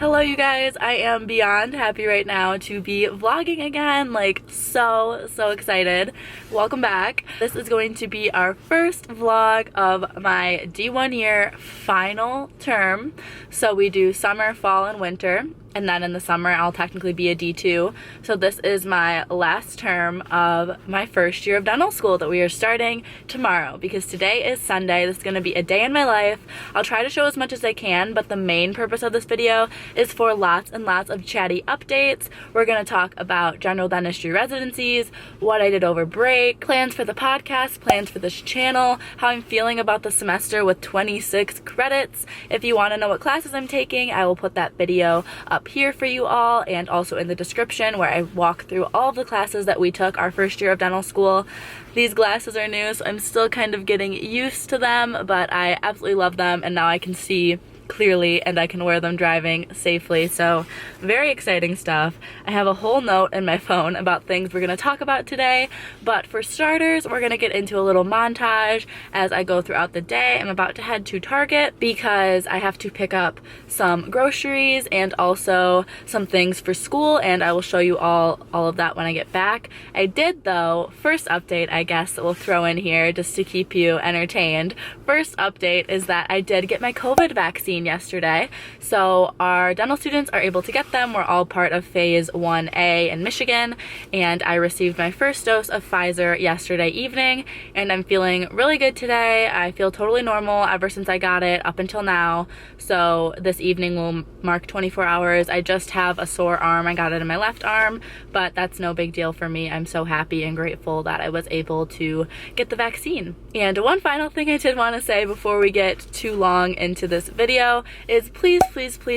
Hello you guys, I am beyond happy right now to be vlogging again, like so excited. Welcome back. This is going to be our first vlog of my D1 year final term. So we do summer, fall, and winter. And then in the summer, I'll technically be a D2. So this is my last term of my first year of dental school that we are starting tomorrow, because today is Sunday. This is going to be a day in my life. I'll try to show as much as I can, but the main purpose of this video is for lots and lots of chatty updates. We're going to talk about general dentistry residencies, what I did over break, plans for the podcast, plans for this channel, how I'm feeling about the semester with 26 credits. If you want to know what classes I'm taking, I will put that video up here for you all, and also in the description where I walk through all of the classes that we took our first year of dental school. These glasses are new, so I'm still kind of getting used to them, but I absolutely love them, and now I can see clearly and I can wear them driving safely. So very exciting stuff. I have a whole note in my phone about things we're going to talk about today, but for starters we're going to get into a little montage as I go throughout the day. I'm about to head to Target because I have to pick up some groceries and also some things for school, and I will show you all of that when I get back. I did though, first update I guess that we'll throw in here just to keep you entertained. First update is that I did get my COVID vaccine yesterday, so our dental students are able to get them. We're all part of phase 1A in Michigan, and I received my first dose of Pfizer yesterday evening, and I'm feeling really good today. I feel totally normal ever since I got it up until now, so this evening will mark 24 hours. I just have a sore arm. I got it in my left arm, but that's no big deal for me. I'm so happy and grateful that I was able to get the vaccine. And one final thing I did want to say before we get too long into this video is please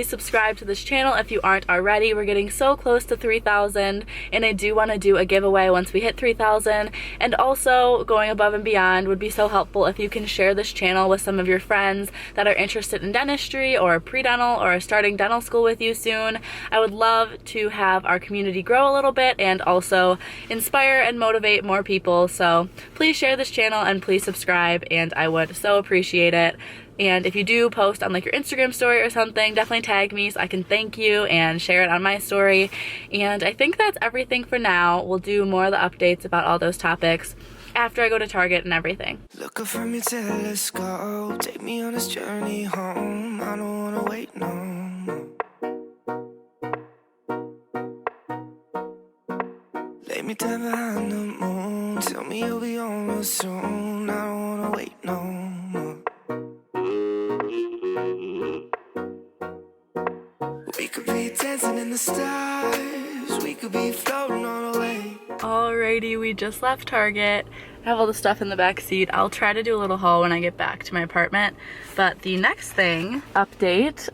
subscribe to this channel if you aren't already. We're getting so close to 3,000, and I do want to do a giveaway once we hit 3,000. And also, going above and beyond, would be so helpful if you can share this channel with some of your friends that are interested in dentistry or pre-dental or are starting dental school with you soon. I would love to have our community grow a little bit and also inspire and motivate more people. So please share this channel and please subscribe, and I would so appreciate it. And if you do post on like your Instagram story or something, definitely tag me so I can thank you and share it on my story. And I think that's everything for now. We'll do more of the updates about all those topics after I go to Target and everything. Look up from your telescope, take me on this journey home. I don't wanna wait no more. Lay me down behind the moon, tell me you'll be on real soon. I don't wanna wait no more. We could be dancing in the stars, we could be floating on a wave. Alrighty, we just left Target. I have all the stuff in the back seat. I'll try to do a little haul when I get back to my apartment. But the next thing, update,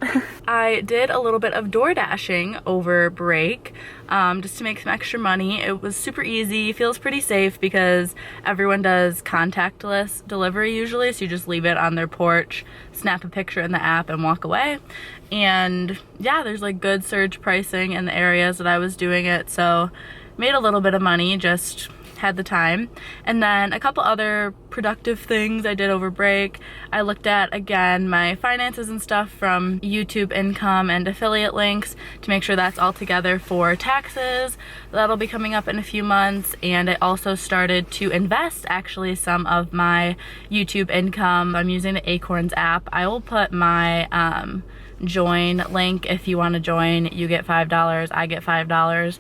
I did a little bit of door dashing over break just to make some extra money. It was super easy, feels pretty safe because everyone does contactless delivery usually, so you just leave it on their porch, snap a picture in the app, and walk away. And yeah, there's like good surge pricing in the areas that I was doing it, so made a little bit of money, just had the time. And then a couple other productive things I did over break. I looked at, again, my finances and stuff from YouTube income and affiliate links to make sure that's all together for taxes. That'll be coming up in a few months. And I also started to invest actually some of my YouTube income. I'm using the Acorns app. I will put my join link. If you want to join, you get $5, I get $5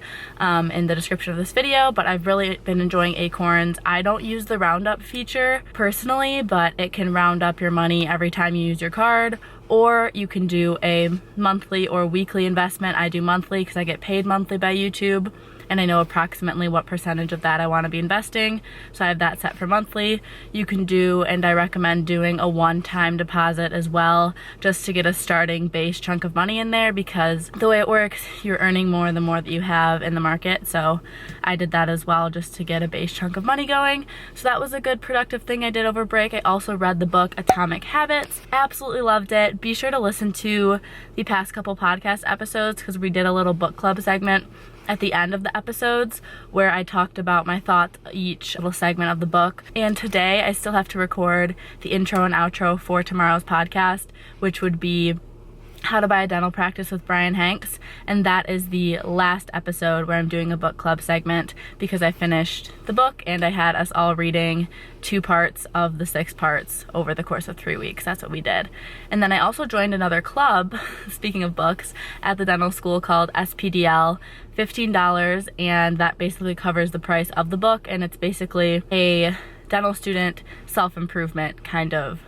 in the description of this video. But I've really been enjoying Acorns. I don't use the roundup feature personally, but it can round up your money every time you use your card, or you can do a monthly or weekly investment. I do monthly because I get paid monthly by YouTube, and I know approximately what percentage of that I want to be investing, so I have that set for monthly. You can do, and I recommend doing, a one-time deposit as well, just to get a starting base chunk of money in there, because the way it works, you're earning more the more that you have in the market. So I did that as well, just to get a base chunk of money going. So that was a good productive thing I did over break. I also read the book Atomic Habits. Absolutely loved it. Be sure to listen to the past couple podcast episodes because we did a little book club segment at the end of the episodes where I talked about my thoughts each little segment of the book. And today I still have to record the intro and outro for tomorrow's podcast, which would be How to Buy a Dental Practice with Brian Hanks, and that is the last episode where I'm doing a book club segment because I finished the book and I had us all reading 2 parts of the 6 parts over the course of 3 weeks. That's what we did. And then I also joined another club, speaking of books, at the dental school called SPDL, $15, and that basically covers the price of the book, and it's basically a dental student self-improvement kind of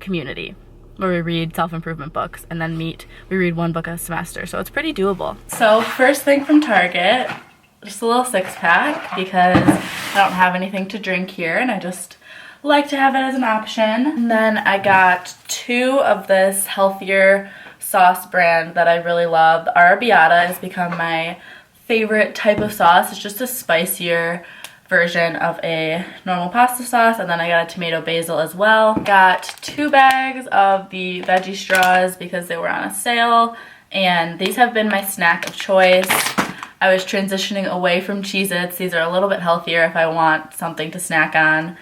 community, where we read self-improvement books and then we read 1 book a semester, so it's pretty doable. So first thing from Target, just a little 6-pack because I don't have anything to drink here and I just like to have it as an option. And then I got 2 of this healthier sauce brand that I really love. The Arrabbiata has become my favorite type of sauce. It's just a spicier version of a normal pasta sauce, and then I got a tomato basil as well. Got 2 bags of the veggie straws because they were on a sale, and these have been my snack of choice. I was transitioning away from Cheez-Its. These are a little bit healthier if I want something to snack on.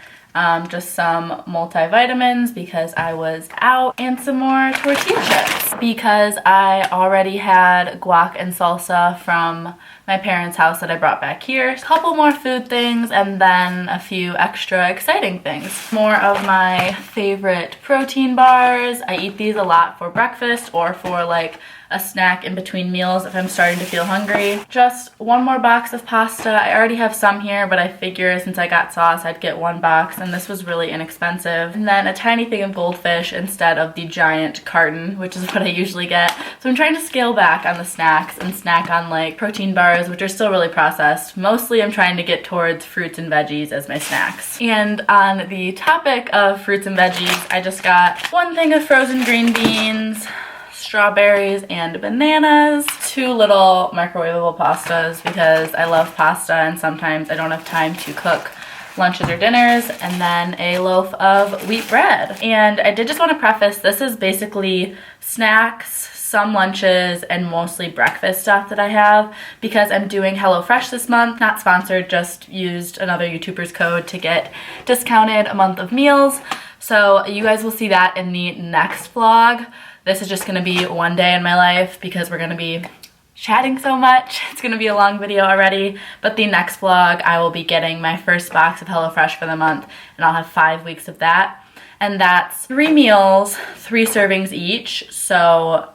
Just some multivitamins because I was out, and some more tortilla chips because I already had guac and salsa from my parents' house that I brought back here. A couple more food things and then a few extra exciting things. More of my favorite protein bars. I eat these a lot for breakfast or for like a snack in between meals if I'm starting to feel hungry. Just 1 more box of pasta. I already have some here, but I figure since I got sauce, I'd get 1 box, and this was really inexpensive. And then a tiny thing of goldfish instead of the giant carton, which is what I usually get. So I'm trying to scale back on the snacks and snack on like protein bars, which are still really processed. Mostly I'm trying to get towards fruits and veggies as my snacks. And on the topic of fruits and veggies, I just got 1 thing of frozen green beans, strawberries, and bananas, 2 little microwavable pastas because I love pasta and sometimes I don't have time to cook lunches or dinners, and then a loaf of wheat bread. And I did just want to preface, this is basically snacks, some lunches, and mostly breakfast stuff that I have because I'm doing HelloFresh this month. Not sponsored, just used another YouTuber's code to get discounted a month of meals. So you guys will see that in the next vlog. This is just gonna be 1 day in my life because we're gonna be chatting so much. It's gonna be a long video already, but the next vlog I will be getting my first box of HelloFresh for the month, and I'll have 5 weeks of that. And that's 3 meals, 3 servings each. So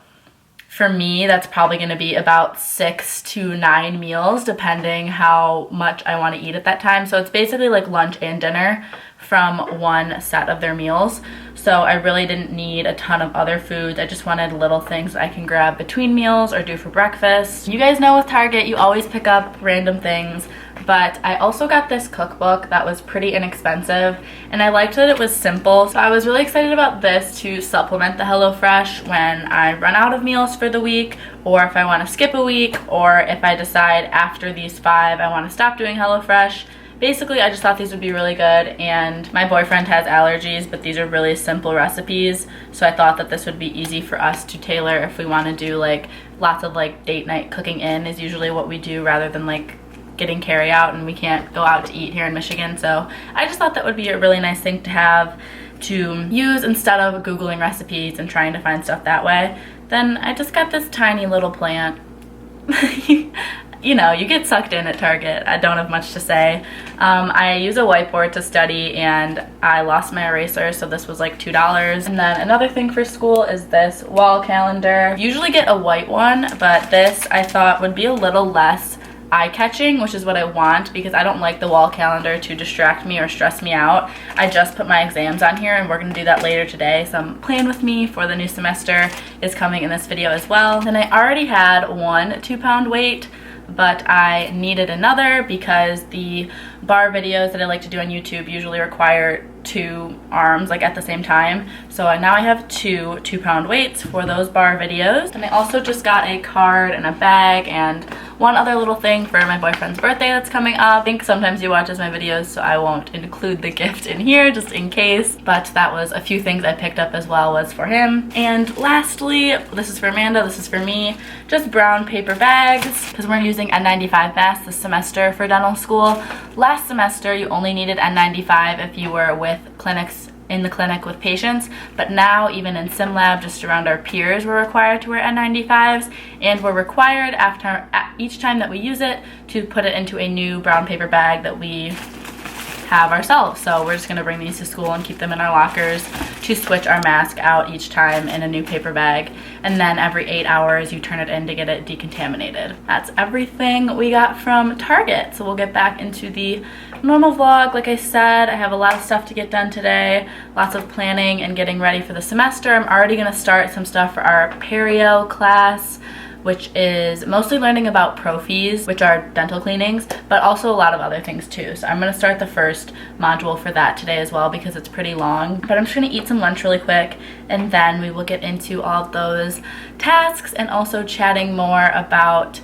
for me, that's probably gonna be about 6 to 9 meals, depending how much I wanna eat at that time. So it's basically like lunch and dinner from 1 set of their meals. So I really didn't need a ton of other foods. I just wanted little things I can grab between meals or do for breakfast. You guys know with Target, you always pick up random things, but I also got this cookbook that was pretty inexpensive, and I liked that it was simple. So I was really excited about this to supplement the HelloFresh when I run out of meals for the week, or if I want to skip a week, or if I decide after these 5 I want to stop doing HelloFresh. Basically, I just thought these would be really good, and my boyfriend has allergies, but these are really simple recipes, so I thought that this would be easy for us to tailor if we want to do like lots of like date night cooking in is usually what we do rather than like getting carry out, and we can't go out to eat here in Michigan. So I just thought that would be a really nice thing to have to use instead of Googling recipes and trying to find stuff that way. Then I just got this tiny little plant. You know, you get sucked in at Target. I don't have much to say. I use a whiteboard to study, and I lost my eraser, so this was like $2. And then another thing for school is this wall calendar. Usually get a white one, but this I thought would be a little less eye-catching, which is what I want because I don't like the wall calendar to distract me or stress me out. I just put my exams on here, and we're going to do that later today. Some plan with me for the new semester is coming in this video as well. Then I already had 1 2-pound weight, but I needed another because the bar videos that I like to do on YouTube usually require 2 arms like at the same time. So now I have 2 2-pound weights for those bar videos. And I also just got a card and a bag and 1 other little thing for my boyfriend's birthday that's coming up. I think sometimes he watches my videos, so I won't include the gift in here just in case. But that was a few things I picked up as well was for him. And lastly, this is for Amanda, this is for me, just brown paper bags because we're using N95 masks this semester for dental school. Last semester, you only needed N95 if you were with clinics in the clinic with patients, but now even in sim lab, just around our peers, we're required to wear N95s, and we're required after each time that we use it to put it into a new brown paper bag that we have ourselves. So we're just gonna bring these to school and keep them in our lockers to switch our mask out each time in a new paper bag, and then every 8 hours you turn it in to get it decontaminated. That's everything we got from Target. So we'll get back into the normal vlog. Like I said, I have a lot of stuff to get done today, lots of planning and getting ready for the semester. I'm already gonna start some stuff for our perio class, which is mostly learning about prophies, which are dental cleanings, but also a lot of other things too. So I'm gonna start the first module for that today as well because it's pretty long. But I'm just gonna eat some lunch really quick, and then we will get into all of those tasks and also chatting more about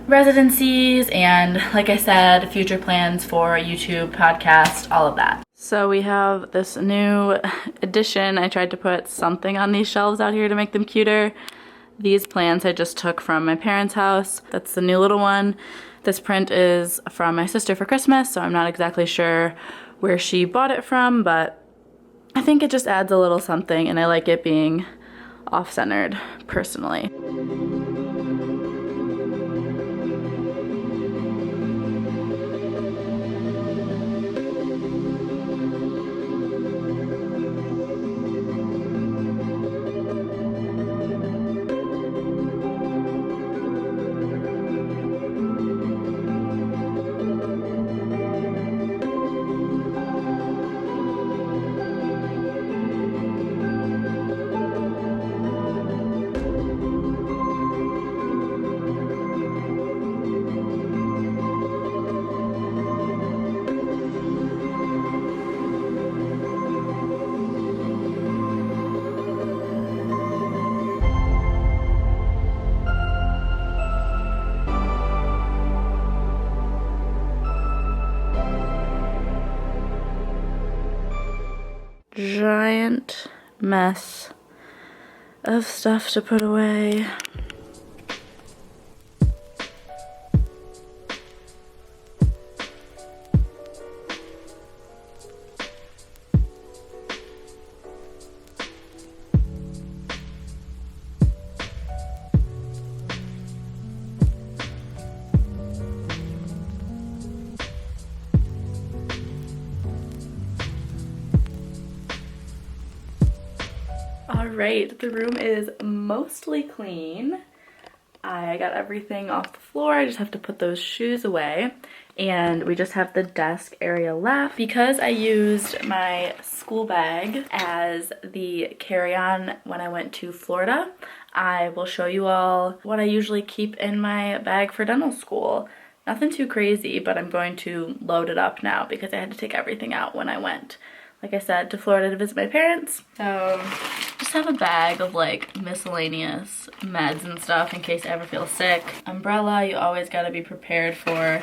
residencies and, like I said, future plans for YouTube, podcast, all of that. So we have this new addition. I tried to put something on these shelves out here to make them cuter. These plants I just took from my parents' house. That's the new little one. This print is from my sister for Christmas, so I'm not exactly sure where she bought it from, but I think it just adds a little something, and I like it being off-centered personally. Giant mess of stuff to put away. Alright, the room is mostly clean. I got everything off the floor. I just have to put those shoes away. And we just have the desk area left. Because I used my school bag as the carry-on when I went to Florida, I will show you all what I usually keep in my bag for dental school. Nothing too crazy, but I'm going to load it up now because I had to take everything out when I went, like I said, to Florida to visit my parents. So just have a bag of like miscellaneous meds and stuff in case I ever feel sick. Umbrella, you always gotta be prepared for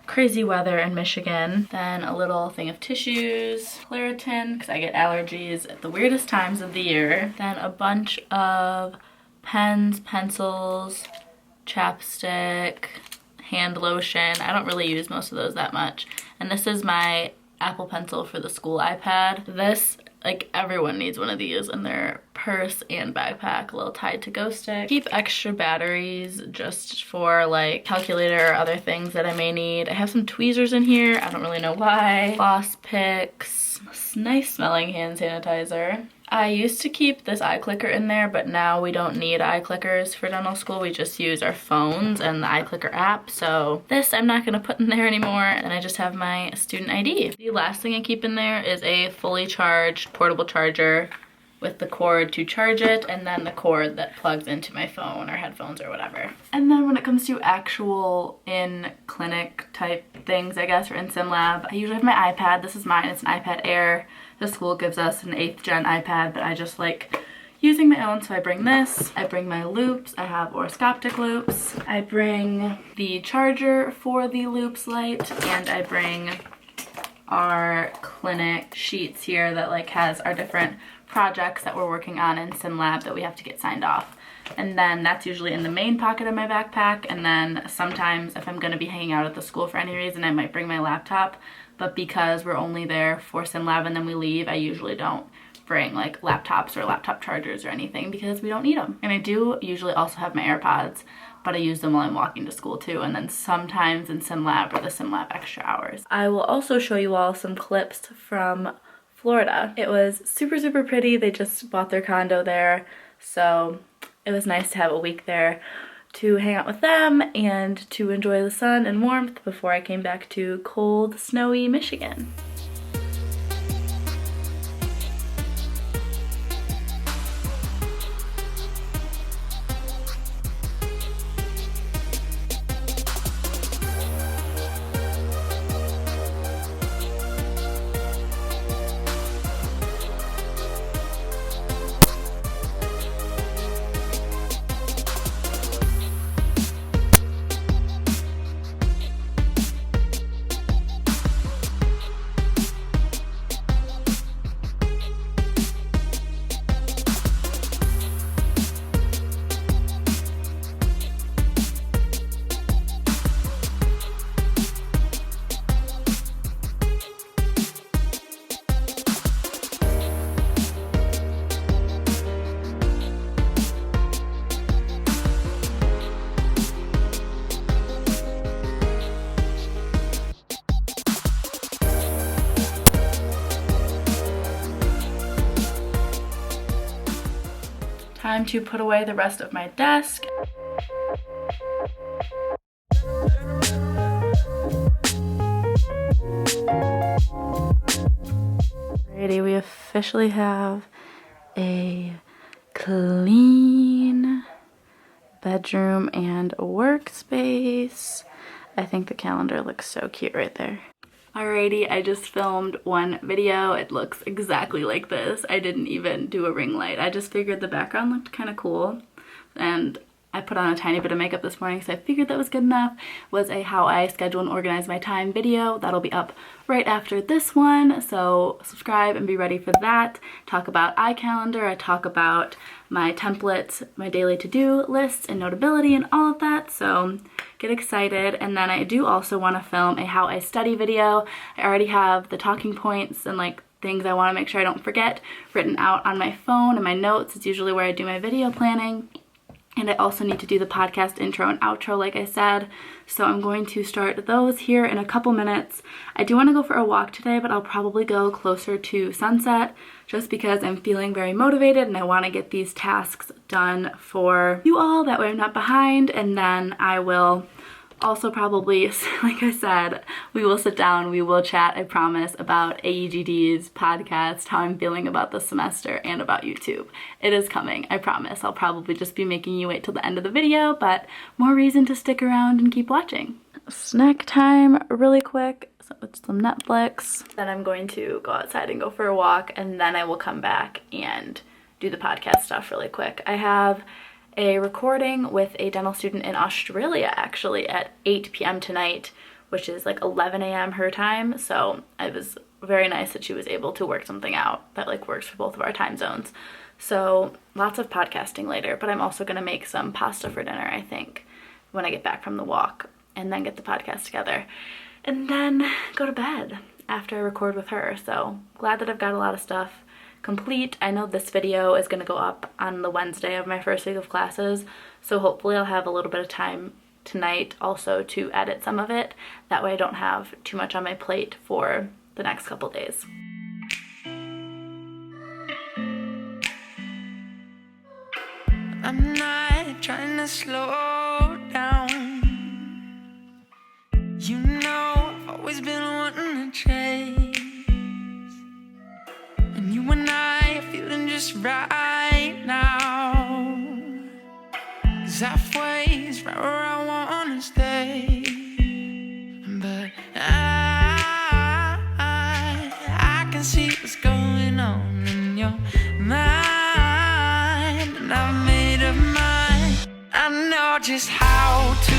crazy weather in Michigan. Then a little thing of tissues, Claritin, because I get allergies at the weirdest times of the year. Then a bunch of pens, pencils, chapstick, hand lotion. I don't really use most of those that much. And this is my Apple Pencil for the school iPad. This, like, everyone needs one of these in their purse and backpack, a little tied to go stick. Keep extra batteries just for like calculator or other things that I may need. I have some tweezers in here, I don't really know why. Floss picks, nice smelling hand sanitizer. I used to keep this eye clicker in there, but now we don't need eye clickers for dental school. We just use our phones and the eye clicker app. So this I'm not gonna put in there anymore. And I just have my student ID. The last thing I keep in there is a fully charged portable charger with the cord to charge it, and then the cord that plugs into my phone or headphones or whatever. And then when it comes to actual in-clinic type things, I guess, or in sim lab, I usually have my iPad. This is mine, it's an iPad Air. The school gives us an 8th gen iPad, but I just like using my own, so I bring this. I bring my Loupes, I have Orascoptic Loupes. I bring the charger for the Loupes light, and I bring our clinic sheets here that like has our different projects that we're working on in sim lab that we have to get signed off. And then that's usually in the main pocket of my backpack, and then sometimes if I'm going to be hanging out at the school for any reason, I might bring my laptop, but because we're only there for sim lab and then we leave, I usually don't bring like laptops or laptop chargers or anything because we don't need them. And I do usually also have my AirPods, but I use them while I'm walking to school too, and then sometimes in sim lab or the sim lab extra hours. I will also show you all some clips from Florida. It was super, super pretty. They just bought their condo there, so it was nice to have a week there to hang out with them and to enjoy the sun and warmth before I came back to cold, snowy Michigan. Time to put away the rest of my desk. Alrighty, we officially have a clean bedroom and workspace. I think the calendar looks so cute right there. Alrighty, I just filmed one video. It looks exactly like this. I didn't even do a ring light. I just figured the background looked kind of cool, and I put on a tiny bit of makeup this morning, so I figured that was good enough. It was a how I schedule and organize my time video. That'll be up right after this one, so subscribe and be ready for that. Talk about iCalendar, I talk about my templates, my daily to-do lists, and Notability and all of that, so get excited. And then I do also want to film a how I study video. I already have the talking points and like things I want to make sure I don't forget written out on my phone and my notes. It's usually where I do my video planning. And I also need to do the podcast intro and outro, like I said. So I'm going to start those here in a couple minutes. I do want to go for a walk today, but I'll probably go closer to sunset just because I'm feeling very motivated and I want to get these tasks done for you all. That way I'm not behind. And then I will also probably, like I said, we will sit down, we will chat, I promise, about AEGD's podcast, how I'm feeling about the semester, and about YouTube. It is coming, I promise. I'll probably just be making you wait till the end of the video, but more reason to stick around and keep watching. Snack time really quick, so it's some Netflix. Then I'm going to go outside and go for a walk, and then I will come back and do the podcast stuff really quick. I have a recording with a dental student in Australia actually at 8 p.m. tonight, which is like 11 a.m. her time, so it was very nice that she was able to work something out that like works for both of our time zones. So lots of podcasting later, but I'm also gonna make some pasta for dinner, I think, when I get back from the walk, and then get the podcast together and then go to bed after I record with her. So glad that I've got a lot of stuff complete. I know this video is going to go up on the Wednesday of my first week of classes, so hopefully I'll have a little bit of time tonight also to edit some of it. That way I don't have too much on my plate for the next couple days. I'm not trying to slow down. You know, I've always been wanting to chase. And you and I are feeling just right now. 'Cause halfway is right where I wanna stay. But I can see what's going on in your mind. And I've made up mine. I know just how to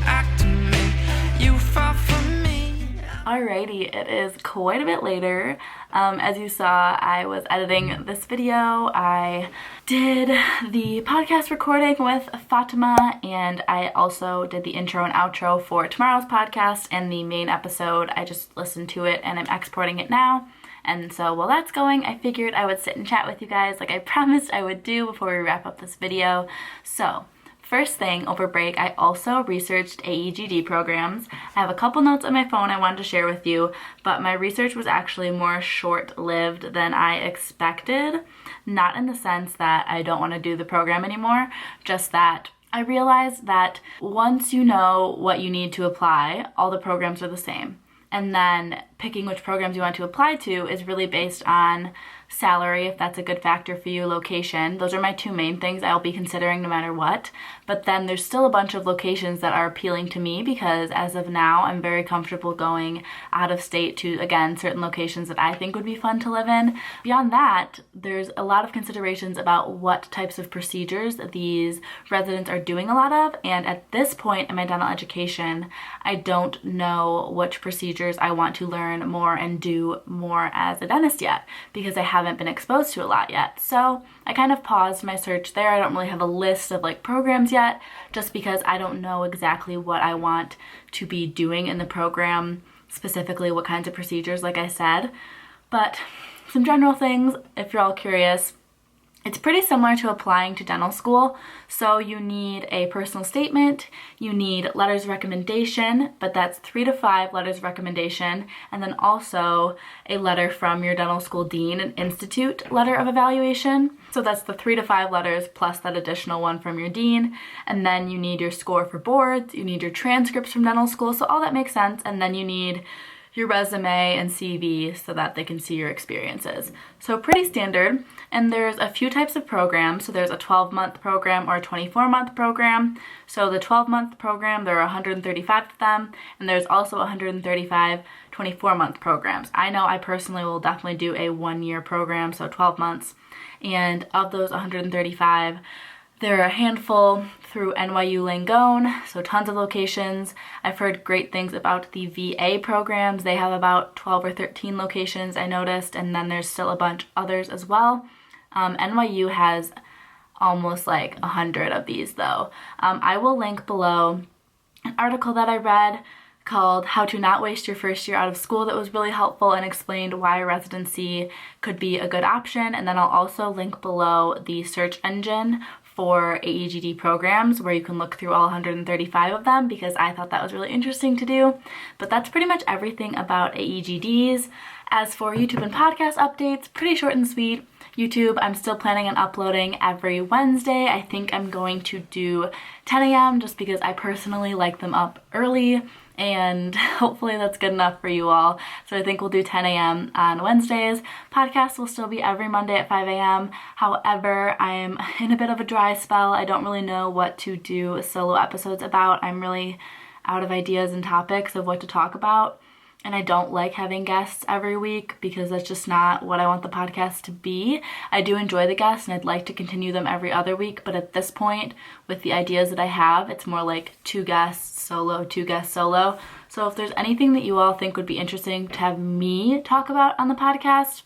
act to make you fall for me. Alrighty, it is quite a bit later. As you saw, I was editing this video. I did the podcast recording with Fatima, and I also did the intro and outro for tomorrow's podcast and the main episode. I just listened to it and I'm exporting it now. And so while that's going, I figured I would sit and chat with you guys like I promised I would do before we wrap up this video. So first thing, over break, I also researched AEGD programs. I have a couple notes on my phone I wanted to share with you, but my research was actually more short-lived than I expected. Not in the sense that I don't want to do the program anymore, just that I realized that once you know what you need to apply, all the programs are the same. And then picking which programs you want to apply to is really based on salary, if that's a good factor for you, location. Those are my two main things I'll be considering no matter what. But then there's still a bunch of locations that are appealing to me because as of now, I'm very comfortable going out of state to, again, certain locations that I think would be fun to live in. Beyond that, there's a lot of considerations about what types of procedures these residents are doing a lot of. And at this point in my dental education, I don't know which procedures I want to learn more and do more as a dentist yet because I haven't been exposed to a lot yet. So I kind of paused my search there. I don't really have a list of programs yet just because I don't know exactly what I want to be doing in the program, specifically what kinds of procedures, like I said. But some general things, if you're all curious. It's pretty similar to applying to dental school. So you need a personal statement, you need letters of recommendation, but that's 3 to 5 letters of recommendation, and then also a letter from your dental school dean, an institute letter of evaluation. So that's the 3 to 5 letters plus that additional one from your dean. And then you need your score for boards, you need your transcripts from dental school, so all that makes sense. And then you need your resume and CV so that they can see your experiences. So pretty standard. And there's a few types of programs. So there's a 12-month program or a 24-month program. So the 12-month program, there are 135 of them, and there's also 135 24-month programs. I know I personally will definitely do a 1-year program, so 12 months. And of those 135, there are a handful through NYU Langone, so tons of locations. I've heard great things about the VA programs. They have about 12 or 13 locations, I noticed, and then there's still a bunch others as well. NYU has almost 100 of these though. I will link below an article that I read called How to Not Waste Your First Year Out of School that was really helpful and explained why residency could be a good option. And then I'll also link below the search engine for AEGD programs where you can look through all 135 of them because I thought that was really interesting to do. But that's pretty much everything about AEGDs. As for YouTube and podcast updates, pretty short and sweet. YouTube, I'm still planning on uploading every Wednesday. I think I'm going to do 10 a.m. just because I personally like them up early, and hopefully that's good enough for you all. So I think we'll do 10 a.m. on Wednesdays. Podcasts will still be every Monday at 5 a.m. However, I'm in a bit of a dry spell. I don't really know what to do solo episodes about. I'm really out of ideas and topics of what to talk about. And I don't like having guests every week because that's just not what I want the podcast to be. I do enjoy the guests and I'd like to continue them every other week, but at this point, with the ideas that I have, it's more like 2 guests solo, 2 guests solo. So if there's anything that you all think would be interesting to have me talk about on the podcast,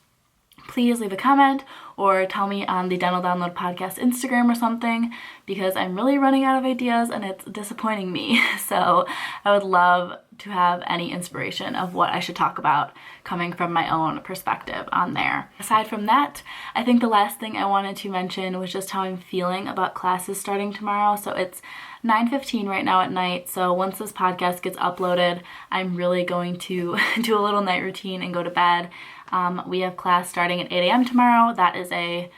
please leave a comment or tell me on the Dental Download Podcast Instagram or something because I'm really running out of ideas and it's disappointing me. So I would love to have any inspiration of what I should talk about coming from my own perspective on there. Aside from that, I think the last thing I wanted to mention was just how I'm feeling about classes starting tomorrow. So it's 9:15 right now at night, so once this podcast gets uploaded, I'm really going to do a little night routine and go to bed. We have class starting at 8 a.m. tomorrow. That is a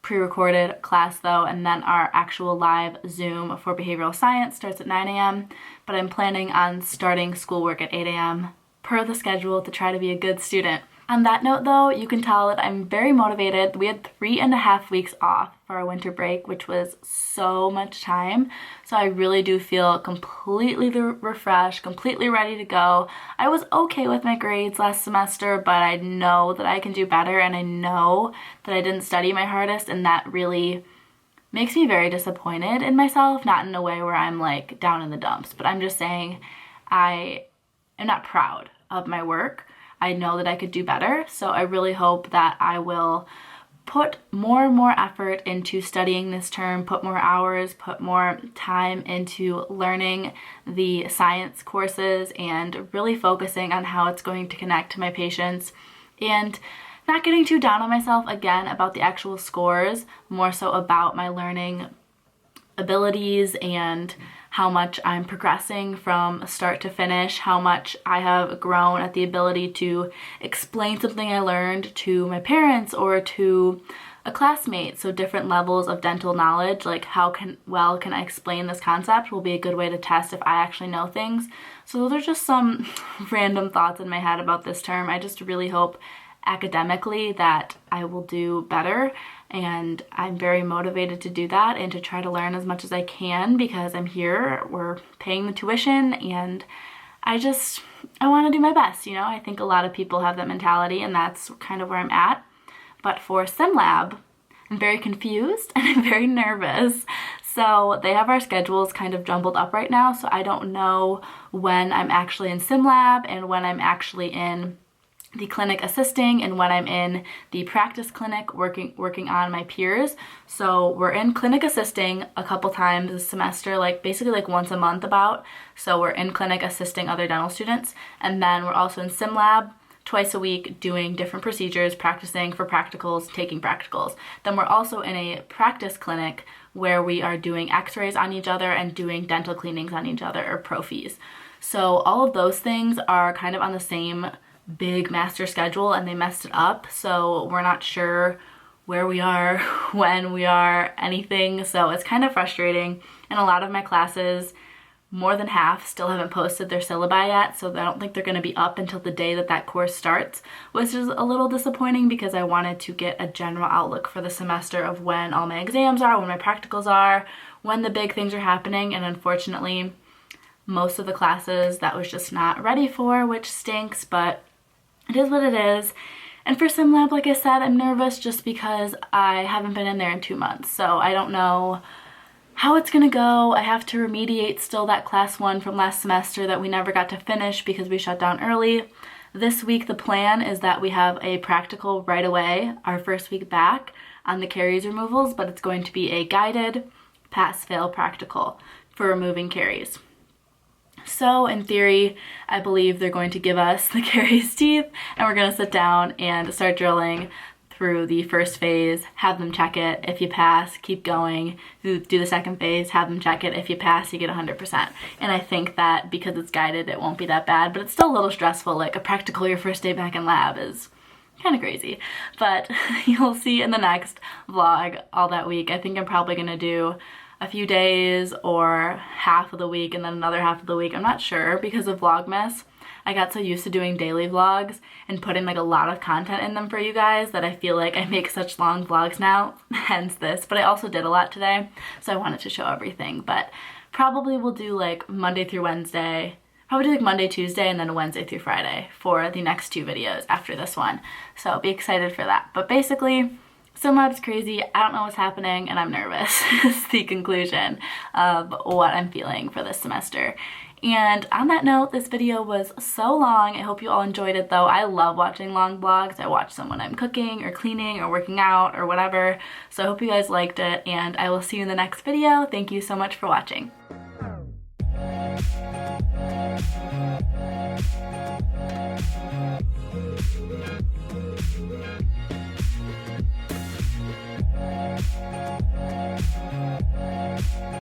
pre-recorded class though, and then our actual live Zoom for behavioral science starts at 9 a.m. But I'm planning on starting schoolwork at 8 a.m. per the schedule to try to be a good student. On that note though, you can tell that I'm very motivated. We had 3.5 weeks off for our winter break, which was so much time. So I really do feel completely refreshed, completely ready to go. I was okay with my grades last semester, but I know that I can do better and I know that I didn't study my hardest, and that really makes me very disappointed in myself, not in a way where I'm down in the dumps, but I'm just saying I am not proud of my work. I know that I could do better, so I really hope that I will put more and more effort into studying this term, put more hours, put more time into learning the science courses and really focusing on how it's going to connect to my patients, and not getting too down on myself again about the actual scores, more so about my learning abilities and how much I'm progressing from start to finish, how much I have grown at the ability to explain something I learned to my parents or to a classmate. So different levels of dental knowledge, like how well can I explain this concept, will be a good way to test if I actually know things. So those are just some random thoughts in my head about this term. I just really hope academically that I will do better, and I'm very motivated to do that and to try to learn as much as I can because I'm here, we're paying the tuition, and I want to do my best, you know? I think a lot of people have that mentality, and that's kind of where I'm at. But for SimLab, I'm very confused and I'm very nervous. So they have our schedules kind of jumbled up right now, so I don't know when I'm actually in SimLab and when I'm actually in the clinic assisting and when I'm in the practice clinic working on my peers. So we're in clinic assisting a couple times this semester, like basically like once a month about. So we're in clinic assisting other dental students, and then we're also in sim lab twice a week doing different procedures, practicing for practicals, taking practicals. Then we're also in a practice clinic where we are doing x-rays on each other and doing dental cleanings on each other, or prophies. So all of those things are kind of on the same big master schedule, and they messed it up, so we're not sure where we are, when we are, anything. So it's kind of frustrating. And a lot of my classes, more than half, still haven't posted their syllabi yet, so I don't think they're going to be up until the day that that course starts, which is a little disappointing because I wanted to get a general outlook for the semester of when all my exams are, when my practicals are, when the big things are happening, and unfortunately most of the classes that was just not ready for, which stinks, but it is what it is. And for SimLab, like I said, I'm nervous just because I haven't been in there in 2 months, so I don't know how it's gonna go. I have to remediate still that class 1 from last semester that we never got to finish because we shut down early. This week the plan is that we have a practical right away, our first week back, on the caries removals, but it's going to be a guided pass-fail practical for removing caries. So in theory, I believe they're going to give us the caries teeth, and we're gonna sit down and start drilling through the first phase, have them check it. If you pass, keep going, do the second phase, have them check it. If you pass, you get 100%. And I think that because it's guided, it won't be that bad, but it's still a little stressful. Like a practical your first day back in lab is kind of crazy. But you'll see in the next vlog all that week. I think I'm probably gonna do a few days or half of the week and then another half of the week. I'm not sure because of Vlogmas. I got so used to doing daily vlogs and putting like a lot of content in them for you guys that I feel like I make such long vlogs now, hence this. But I also did a lot today, so I wanted to show everything. But probably we'll do like Monday through Wednesday, probably do like Monday, Tuesday, and then Wednesday through Friday for the next 2 videos after this one. So be excited for that. But basically, SimLab's crazy, I don't know what's happening, and I'm nervous is the conclusion of what I'm feeling for this semester. And on that note, this video was so long. I hope you all enjoyed it though. I love watching long vlogs. I watch them when I'm cooking or cleaning or working out or whatever. So I hope you guys liked it, and I will see you in the next video. Thank you so much for watching.